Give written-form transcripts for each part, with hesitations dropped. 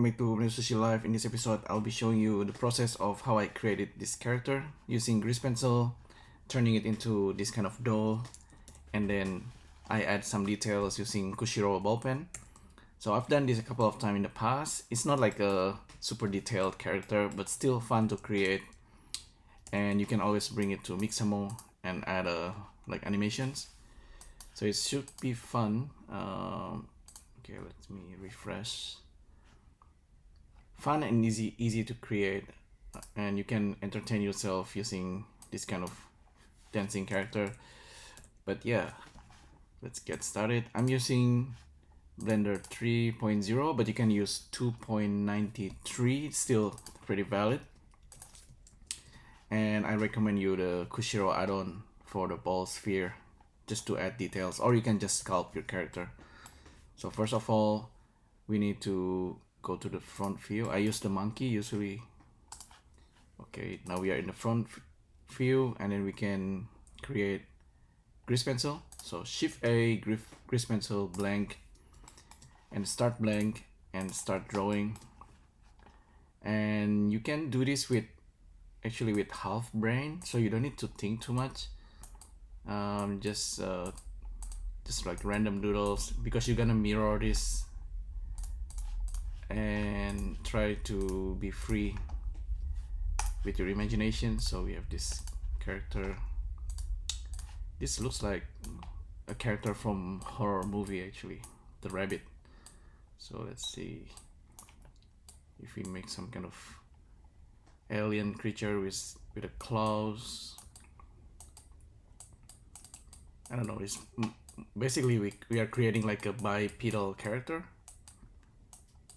Welcome back to Blenderian Live. In this episode, I'll be showing you the process of how I created this character using grease pencil, turning it into this kind of doll, and then I add some details using Kushiro Ball Pen. So I've done this a couple of times in the past. It's not like a super detailed character, but still fun to create. And you can always bring it to Mixamo and add like animations. So it should be fun. Okay, let me refresh. Fun and easy to create, and you can entertain yourself using this kind of dancing character. But yeah, let's get started. I'm using Blender 3.0, but you can use 2.93, still pretty valid. And I recommend you the Kushiro add-on for the ball sphere, just to add details, or you can just sculpt your character. So first of all, we need to go to the front view. I use the monkey usually. Okay, now we are in the front view, and then we can create grease pencil. So Shift A, grease pencil, blank, and start blank, and start drawing. And you can do this with half brain, so you don't need to think too much. Just like random doodles, because you're gonna mirror this and try to be free with your imagination. So we have this character. This looks like a character from horror movie, actually, the rabbit. So let's see if we make some kind of alien creature with a claws. I don't know, it's basically we are creating like a bipedal character,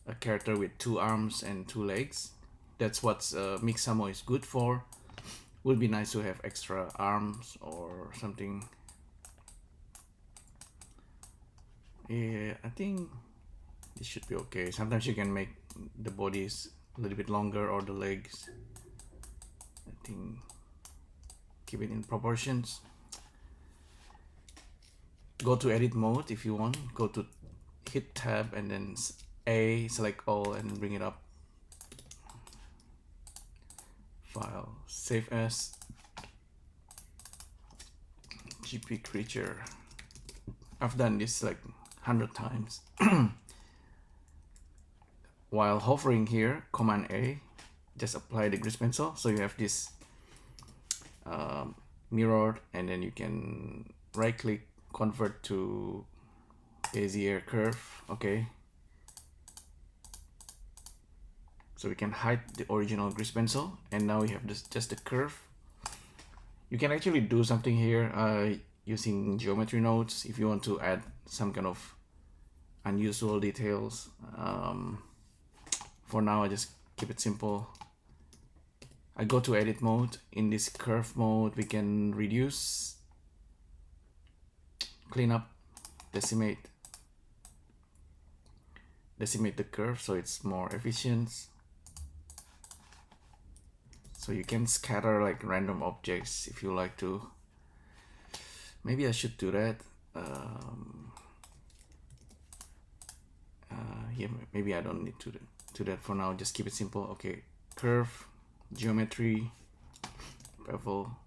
a character with 2 arms and 2 legs. That's what Mixamo is good for. Would be nice to have extra arms or something. Yeah, I think this should be okay. Sometimes you can make the bodies a little bit longer, or the legs. I think keep it in proportions. Go to edit mode if you want. Go to hit tab and then A, select all, and bring it up. File, save as GP creature. I've done this like 100 times. While hovering here, Command A, just apply the grease pencil. So you have this mirrored, and then you can right click, convert to Bezier curve. Okay. So we can hide the original grease pencil, and now we have just the curve. You can actually do something here using geometry nodes if you want to add some kind of unusual details. For now, I just keep it simple. I go to edit mode. In this curve mode, we can reduce, clean up, decimate the curve so it's more efficient. So you can scatter like random objects if you like to. Maybe I should do that. Yeah, maybe I don't need to do that for now. Just keep it simple. Okay, curve, geometry, bevel.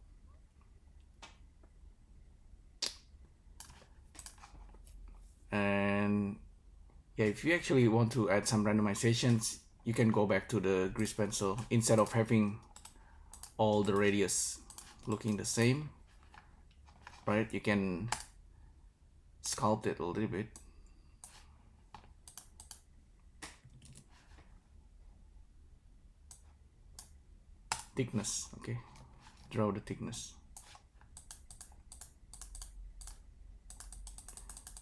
And yeah, if you actually want to add some randomizations, you can go back to the grease pencil. Instead of having all the radius looking the same, right, you can sculpt it a little bit. Thickness, okay, draw the thickness.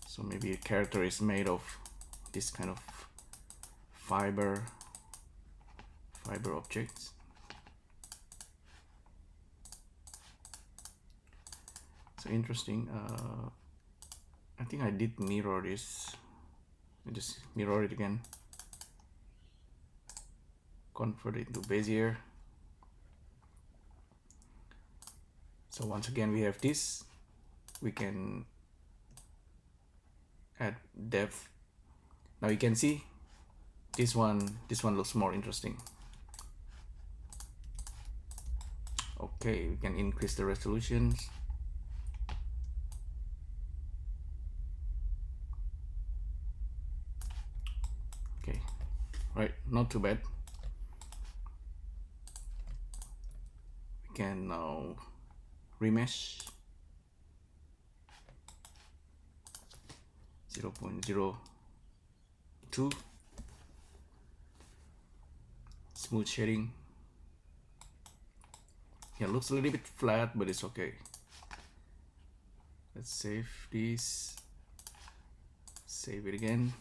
So maybe a character is made of this kind of fiber objects. So interesting. I think I did mirror this. I just mirror it again. Convert it to Bezier. So once again, we have this. We can add depth. Now you can see this one looks more interesting. Okay, we can increase the resolutions. Okay, right, not too bad. We can now remesh 0.02, smooth shading. Yeah, looks a little bit flat, but it's okay. Let's save this, save it again,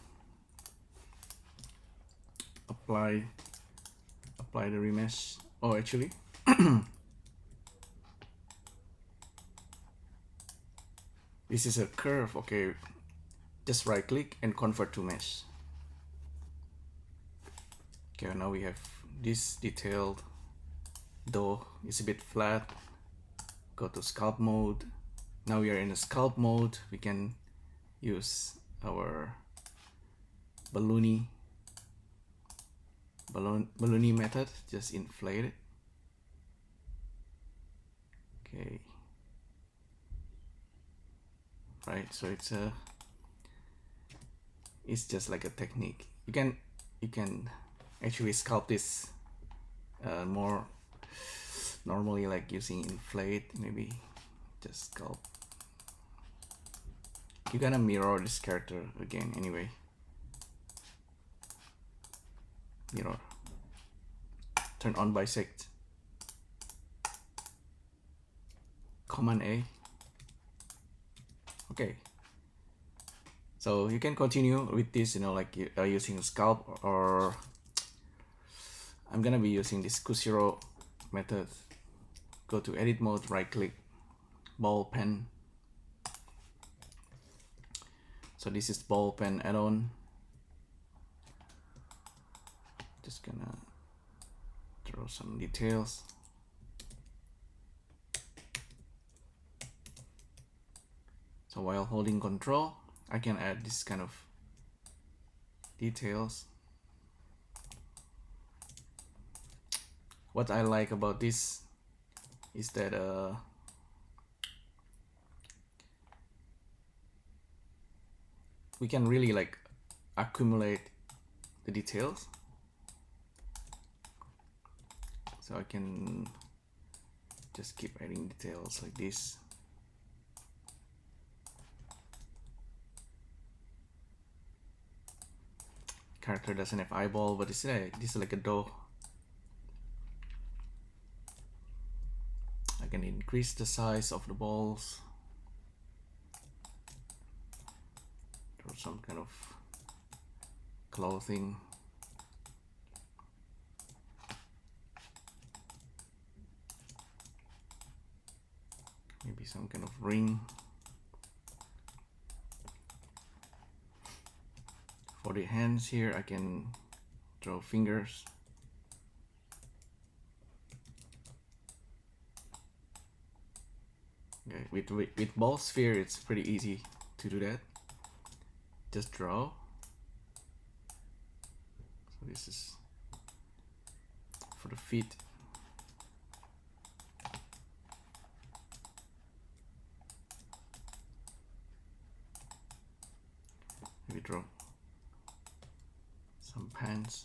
apply the remesh. Oh, actually this is a curve. Okay, just right click and convert to mesh. Okay, now we have this detailed, though it's a bit flat. Go to sculpt mode. Now we are in a sculpt mode. We can use our ballooney method, just inflate it. Okay, right, so it's just like a technique. You can actually sculpt this more normally, like using inflate. Maybe just sculpt. You're gonna mirror this character again anyway. Mirror, turn on bisect, Command A. Okay, so you can continue with this, like using sculpt, or I'm gonna be using this Kushiro method. Go to edit mode, right click, ball pen. So this is ball pen add-on. Just gonna draw some details. So while holding control, I can add this kind of details. What I like about this is that we can really like accumulate the details. So I can just keep adding details like this. Character doesn't have eyeball, but this is like a doe. I can increase the size of the balls. Draw some kind of clothing. Maybe some kind of ring. For the hands here, I can draw fingers. Okay, with ball sphere, it's pretty easy to do that. Just draw. So this is for the feet. Maybe draw some pants.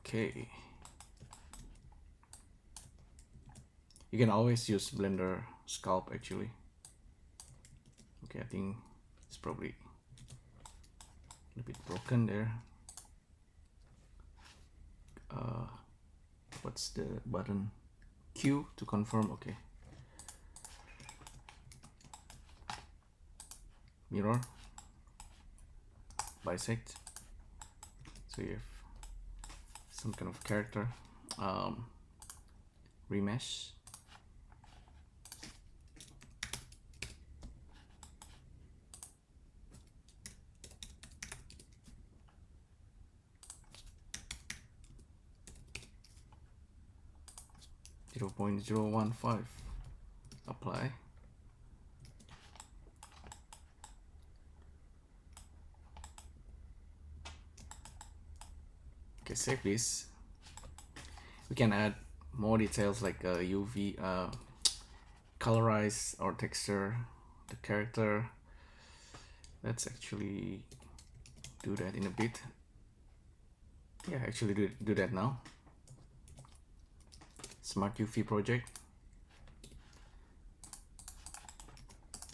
Okay. You can always use Blender Sculpt actually. Okay, I think it's probably a bit broken there. What's the button? Q to confirm. Okay. Mirror, bisect. So you have some kind of character. Remesh. 0.015. Apply. Okay, save this. We can add more details like UV, colorize or texture the character. Let's actually do that in a bit. Yeah, actually do that now. Smart UV project.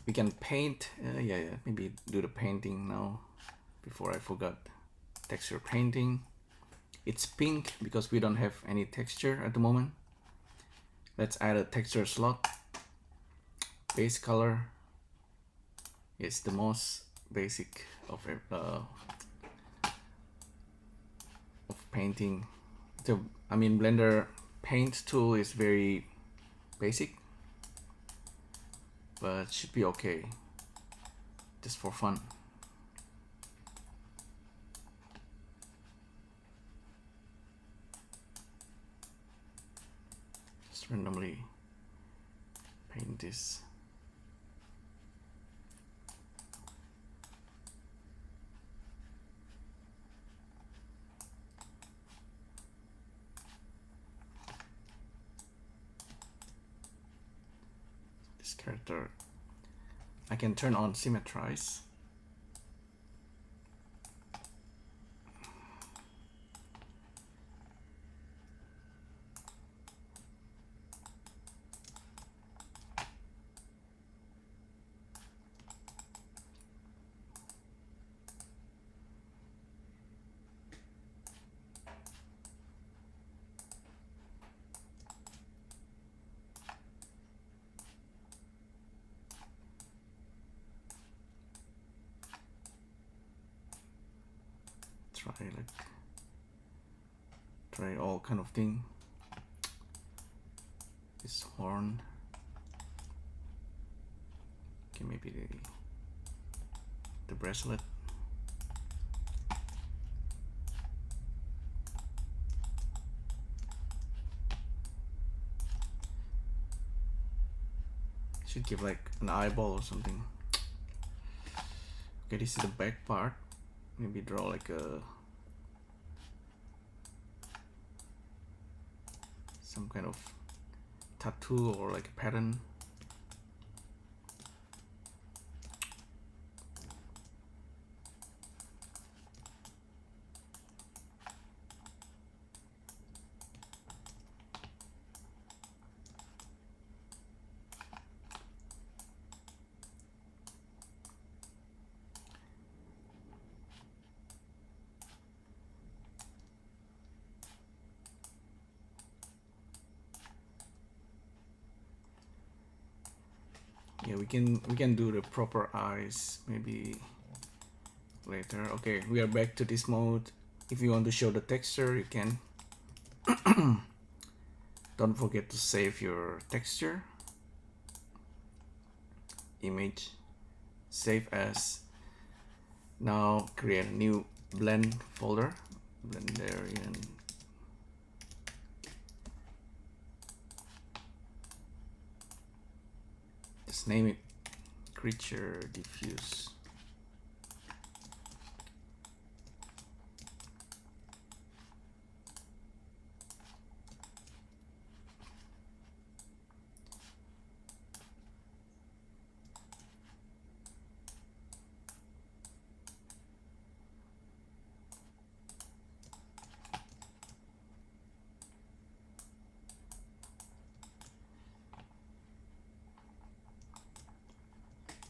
We can paint. Yeah, maybe do the painting now before I forgot. Texture painting. It's pink because we don't have any texture at the moment. Let's add a texture slot. Base color. It's the most basic of painting. So I mean, Blender paint tool is very basic, but should be okay, just for fun. Just randomly paint this. This character, I can turn on symmetrize. Try all kind of thing. This horn. Okay, maybe the bracelet. Should give like an eyeball or something. Okay, this is the back part. Maybe draw like a some kind of tattoo or like a pattern. Yeah, we can do the proper eyes maybe later. Okay, we are back to this mode. If you want to show the texture, you can. Don't forget to save your texture image, save as. Now create a new blend folder, Blenderian. Just name it creature diffuse.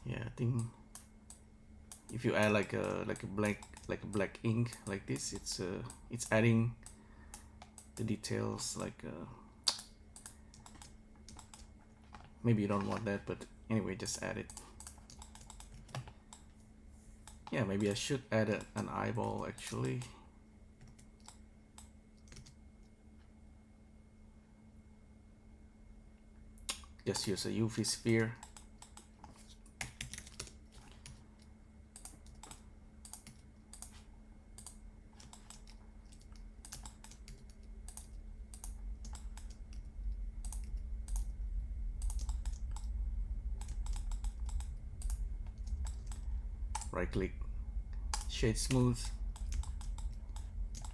Yeah, I think if you add like a black ink like this, it's adding the details like maybe you don't want that, but anyway, just add it. Yeah, maybe I should add an eyeball actually. Just use a UV sphere. right click, shade smooth,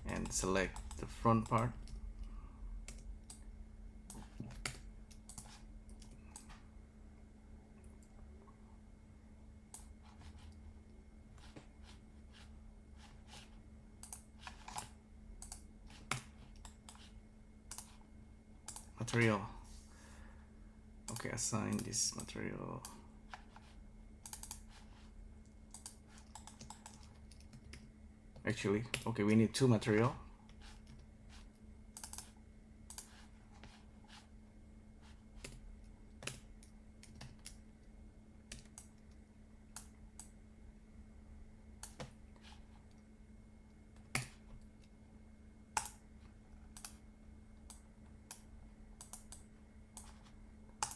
and select the front part. Material. Okay, assign this material. Actually, okay, we need 2 material.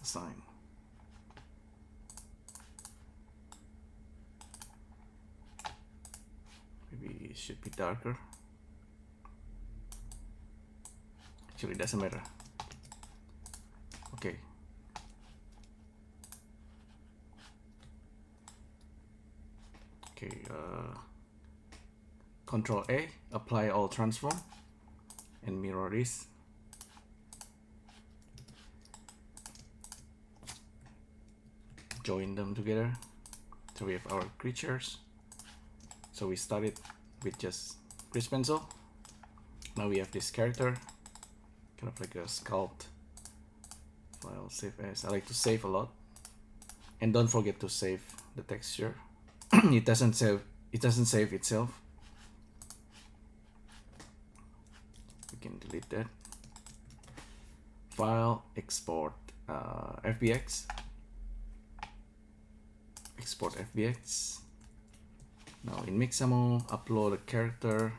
Assign. Maybe it should be darker. Actually, it doesn't matter. Okay. Okay, Control A, apply all transform, and mirror this. Join them together. So we have our creatures. So we started with just grease pencil. Now we have this character, kind of like a sculpt. File, save as. I like to save a lot, and don't forget to save the texture. It doesn't save. It doesn't save itself. We can delete that. File, export FBX. Export FBX. Now in Mixamo, upload a character.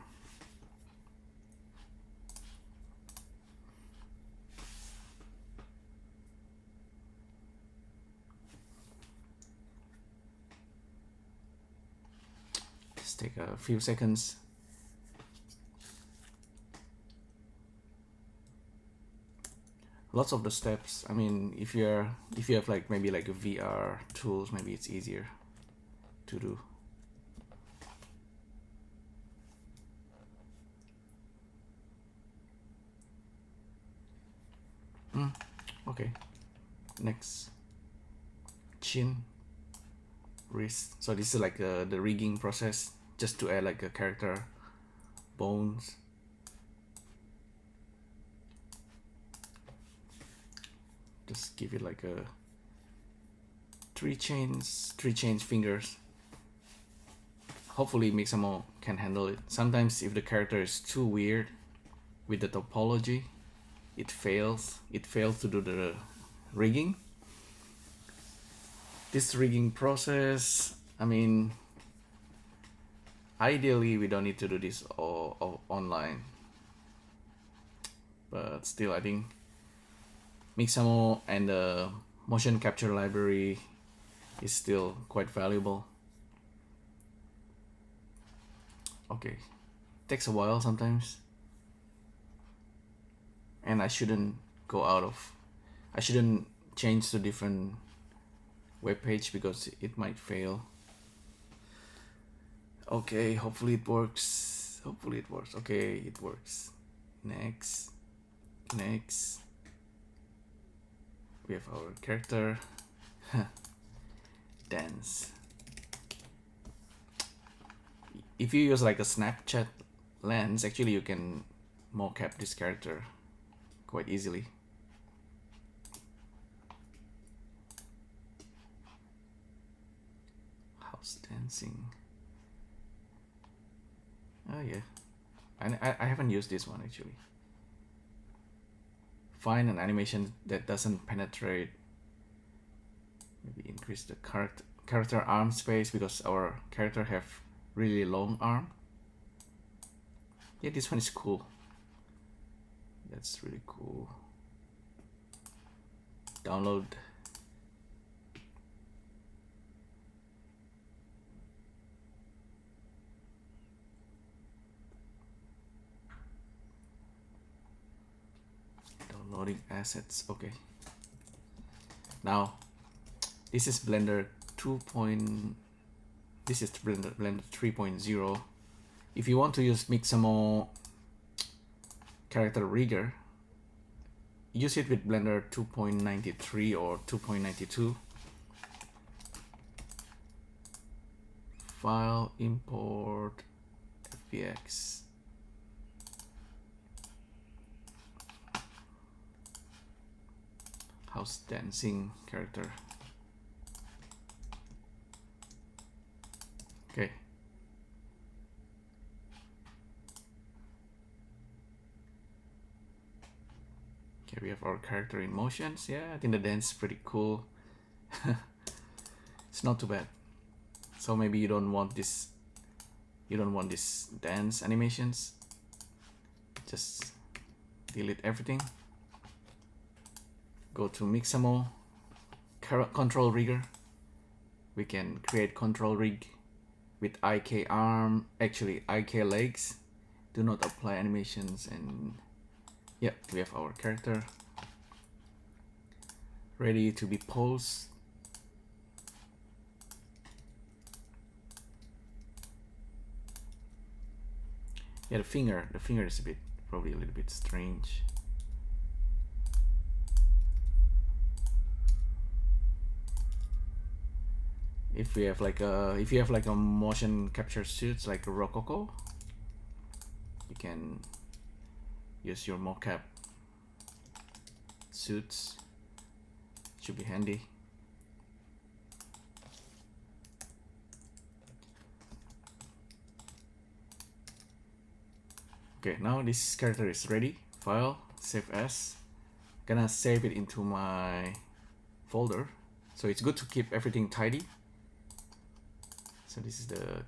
Just take a few seconds. Lots of the steps. I mean, if you have like maybe like a VR tools, maybe it's easier to do. Okay. Next, chin, wrist. So this is like the rigging process, just to add like a character bones. Just give it like a 3 chains fingers. Hopefully Mixamo can handle it. Sometimes if the character is too weird with the topology, it fails to do the rigging. This rigging process, I mean, ideally we don't need to do this all online, but still I think Mixamo and the motion capture library is still quite valuable. Okay, takes a while sometimes, and I shouldn't change to different web page because it might fail. Okay, hopefully it works. Okay, it works. Next. We have our character. Dance. If you use like a Snapchat lens, actually you can mocap this character quite easily. House dancing. Oh yeah, I haven't used this one actually. Find an animation that doesn't penetrate. Maybe increase the character arm space because our character have really long arm. Yeah, this one is cool. That's really cool. Download. Downloading assets. Okay. Now, this is Blender 2.0 This is Blender 3.0. If you want to use Mixamo character rigger, use it with Blender 2.93 or 2.92. File, import, FBX. House dancing character. Okay. Okay, we have our character in motions. Yeah, I think the dance is pretty cool. It's not too bad. So maybe you don't want this. You don't want this dance animations. Just delete everything. Go to Mixamo, control rigger. We can create control rig with IK arm, actually IK legs. Do not apply animations, and yeah, we have our character ready to be posed. Yeah, the finger is probably a little bit strange. If you have like a motion capture suits like a Rococo, you can use your mocap suits. Should be handy. Okay, now this character is ready. File, save as. Gonna save it into my folder. So it's good to keep everything tidy. So this is the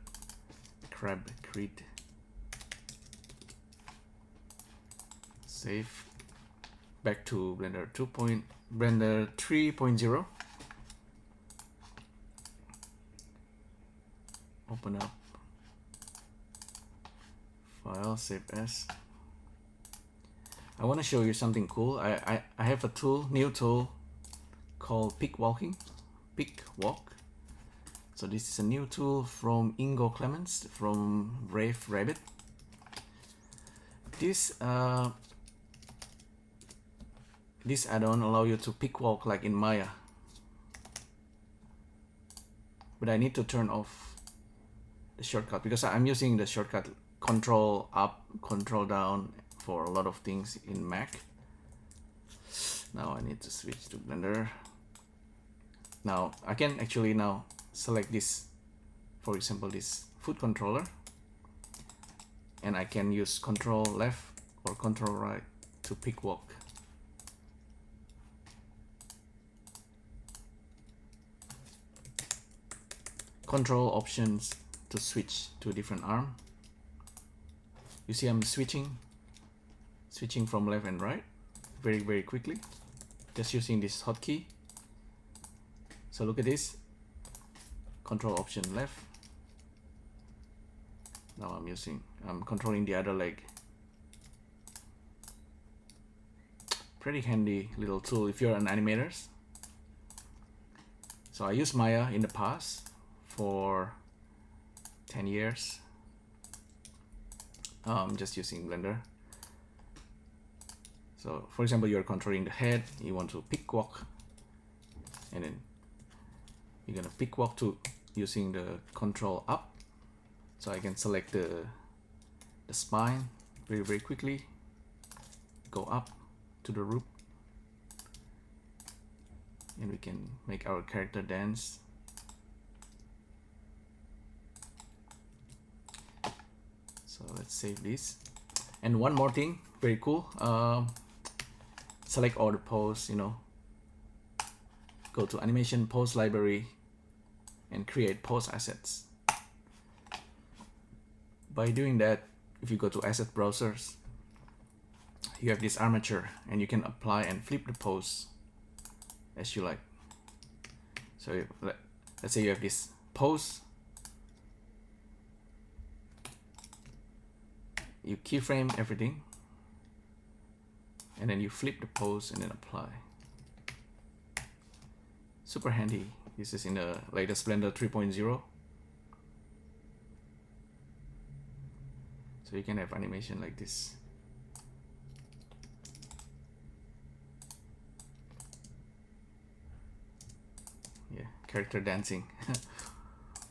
crab creed. Save. Back to Blender 3.0. Open up. File, save as. I want to show you something cool. I have a new tool called Pick Walk. So this is a new tool from Ingo Clemens from Brave Rabbit. This add-on allow you to pick walk like in Maya, but I need to turn off the shortcut because I'm using the shortcut Control up, Control down for a lot of things in Mac. Now I need to switch to Blender. Now I can actually now select this, for example this foot controller, and I can use Control left or Control right to pick walk. Control options to switch to a different arm. You see I'm switching from left and right very quickly, just using this hotkey. So look at this. Control option left. Now I'm controlling the other leg. Pretty handy little tool if you're an animator. So I used Maya in the past for 10 years. I'm just using Blender. So for example, you're controlling the head, you want to pick walk, and then you're gonna pick walk to using the Control up. So I can select the spine very quickly, go up to the root, and we can make our character dance. So let's save this. And one more thing, very cool. Select all the pose, go to animation pose library and create pose assets. By doing that, if you go to asset browsers, you have this armature and you can apply and flip the pose as you like. So let's say you have this pose, you keyframe everything, and then you flip the pose and then apply. Super handy. This is in the latest Blender 3.0. So you can have animation like this. Yeah, character dancing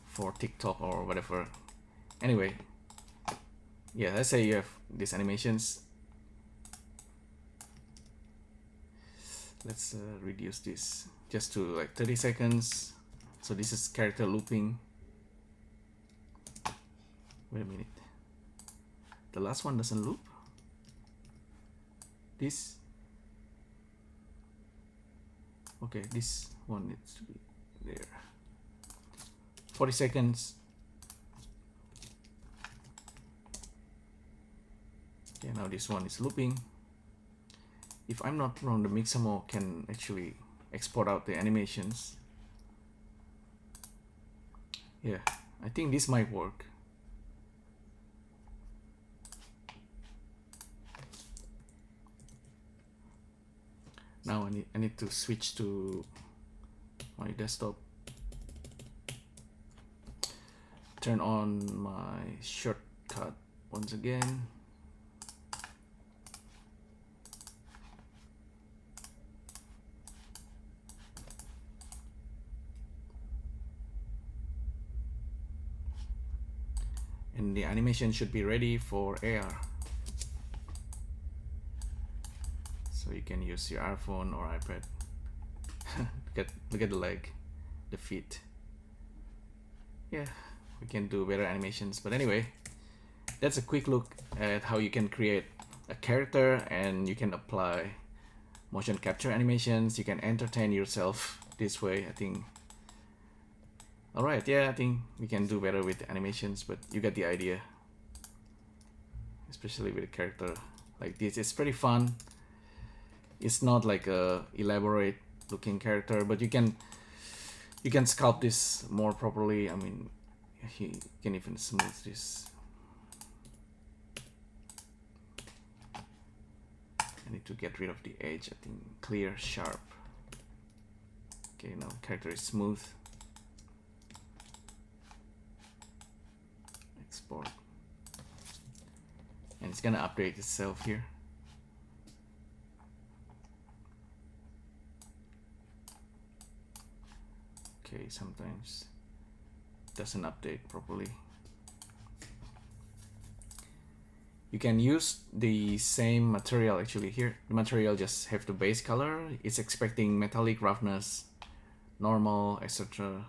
for TikTok or whatever. Anyway, yeah, let's say you have these animations. Let's reduce this just to like 30 seconds. So this is character looping. Wait a minute. The last one doesn't loop. This. Okay, this one needs to be there. 40 seconds. Okay, now this one is looping. If I'm not wrong, the Mixamo can actually export out the animations. Yeah, I think this might work. Now I need to switch to my desktop. Turn on my shortcut once again. And the animation should be ready for AR. So you can use your iPhone or iPad. Look at the leg, the feet. Yeah, we can do better animations. But anyway, that's a quick look at how you can create a character and you can apply motion capture animations. You can entertain yourself this way, I think. Alright, yeah, I think we can do better with animations, but you get the idea. Especially with a character like this. It's pretty fun. It's not like a elaborate looking character, but you can sculpt this more properly. I mean, you can even smooth this. I need to get rid of the edge. I think clear, sharp. Okay, now character is smooth. Export. And it's gonna update itself here. Okay, sometimes it doesn't update properly. You can use the same material actually here. The material just have the base color. It's expecting metallic roughness, normal, etc.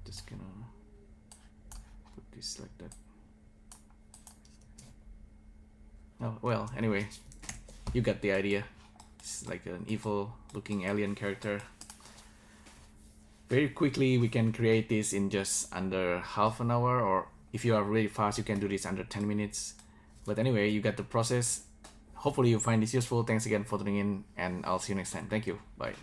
Just gonna put this like that. Oh, well, anyway, you got the idea. It's like an evil looking alien character. Very quickly we can create this in just under half an hour, or if you are really fast you can do this under 10 minutes. But anyway, you got the process. Hopefully you find this useful. Thanks again for tuning in, and I'll see you next time. Thank you. Bye.